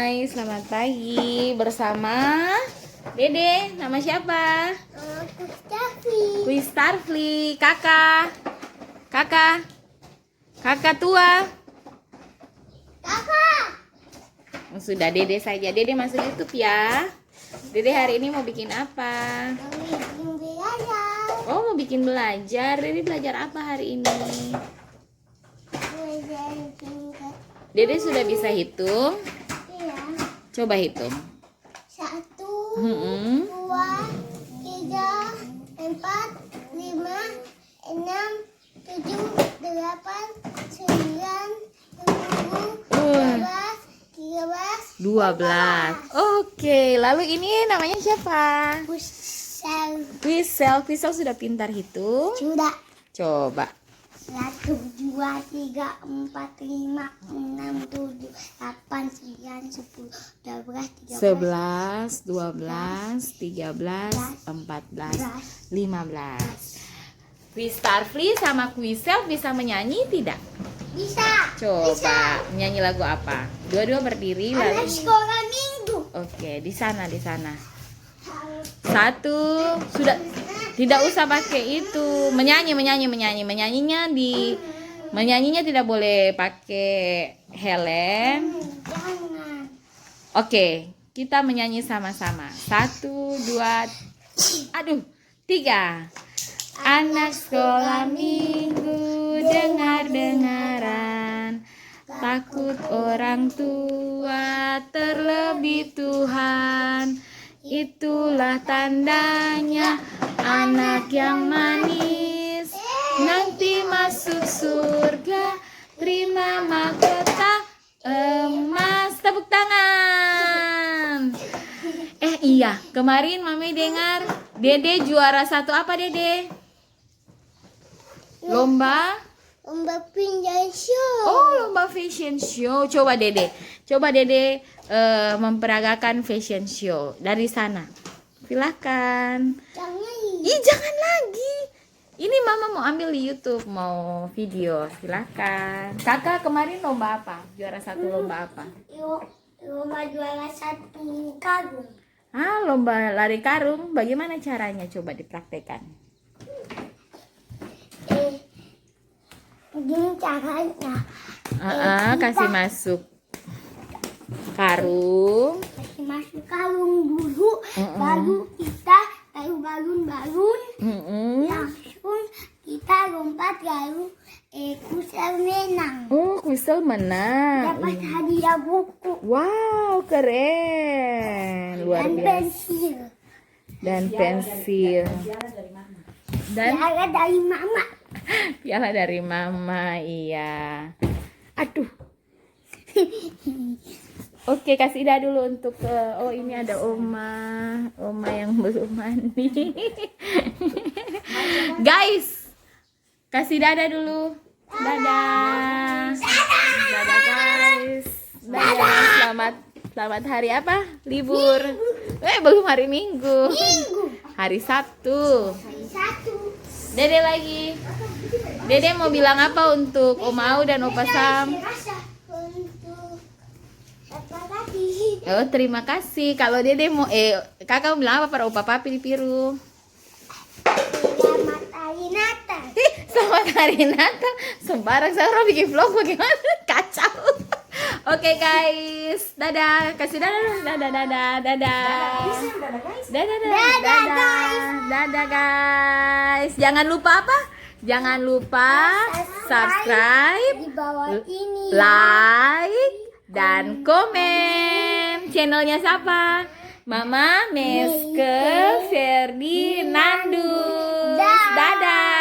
Hai, selamat pagi bersama Dede. Nama siapa? Starfly. Kakak tua. Sudah Dede saja. Dede masuk YouTube ya. Dede hari ini mau bikin apa? Oh, mau bikin belajar. Dede belajar apa hari ini? Dede sudah bisa hitung? Iya. Coba hitung. 1, 2, 3, 4, 5, 6, 7, 8, 9, 10, 11, 12. Oke, lalu ini namanya siapa? Quisel sudah pintar hitung? Sudah. Coba. 1, 2, 3, 4, 5, 6, 7, 8, 9, 10, 12, 13, 11, 12, 13, 14, 15. Starfly sama Quisel bisa menyanyi tidak? bisa. Coba nyanyi lagu apa? Dua-dua berdiri lalu. Anak sekolah minggu. Oke, di sana. Satu, sudah tidak usah pakai itu. Menyanyinya tidak boleh pakai helm. Jangan. Oke, kita menyanyi sama-sama. 1, 2, 3. Anak sekolah minggu dengar-dengaran, takut orang tua terlebih Tuhan. Itulah tandanya anak yang manis nanti masuk surga, terima mahkota emas. Tepuk tangan. Iya, kemarin Mami dengar Dede juara 1 apa Dede? Lomba Pinjam show. Oh, lomba fashion show. Coba Dede memperagakan fashion show dari sana. Silakan. Jangan lagi. Ini Mama mau ambil di YouTube, mau video. Silakan. Kakak kemarin lomba apa? Juara 1 lomba apa? Lomba juara 1 karung. Lomba lari karung. Bagaimana caranya? Coba dipraktekkan. Begini caranya. Kasih masuk karung. Kasih masuk karung dulu, baru kita taruh balun-balun. Langsung kita lompat, lalu Quisel menang. Oh, Quisel menang. Dapat hadiah buku. Wow, keren. Luar Dan biasa. pensil. Dan pensil. Dan Piala dari mama. piala dari Mama, iya. Aduh. Oke, kasih dah dulu untuk oh ini ada Oma yang belum mandi. Guys, kasih dadah dulu. Dadah. Dadah guys. Dadah. Selamat hari apa? Libur. Belum hari Minggu. Hari Sabtu. Dede lagi. Dede mau bilang apa untuk Om Au dan Opa Sam? Oh, terima kasih. Kalau Dede mau kakak mau bilang apa para Opa Papi di Piru? Selamat hari Natal. Selamat hari Natal. Sembarang saya bikin vlog bagaimana? Kacau. Oke guys, dadah. Kasih dadah. Dadah guys. Jangan lupa apa? Jangan lupa subscribe, Di bawah ini. like, dan komen. Channelnya siapa? Mama Meske Ferdinandus. Dadah.